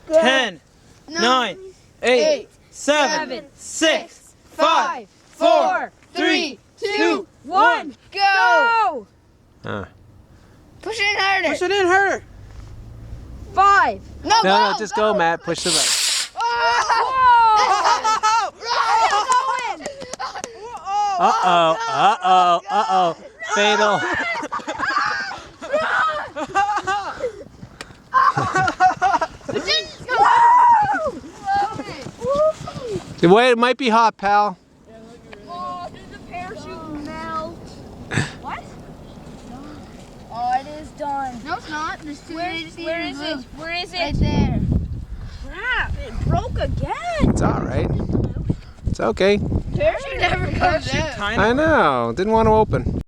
10, 9, 8, 7, 6, 5, 4, 3, 2, 1. Go! Push it in harder. Push it in harder. 5. No, just go, Matt. Push the button. Uh-oh. Fatal. Wait, it might be hot, pal. Oh, did the parachute melt? What? Oh, it is done. No, it's not. There's two. Where is it? Where is it? Right there. Crap, it broke again. It's all right. It's okay. Parachute never comes out. I know. Didn't want to open.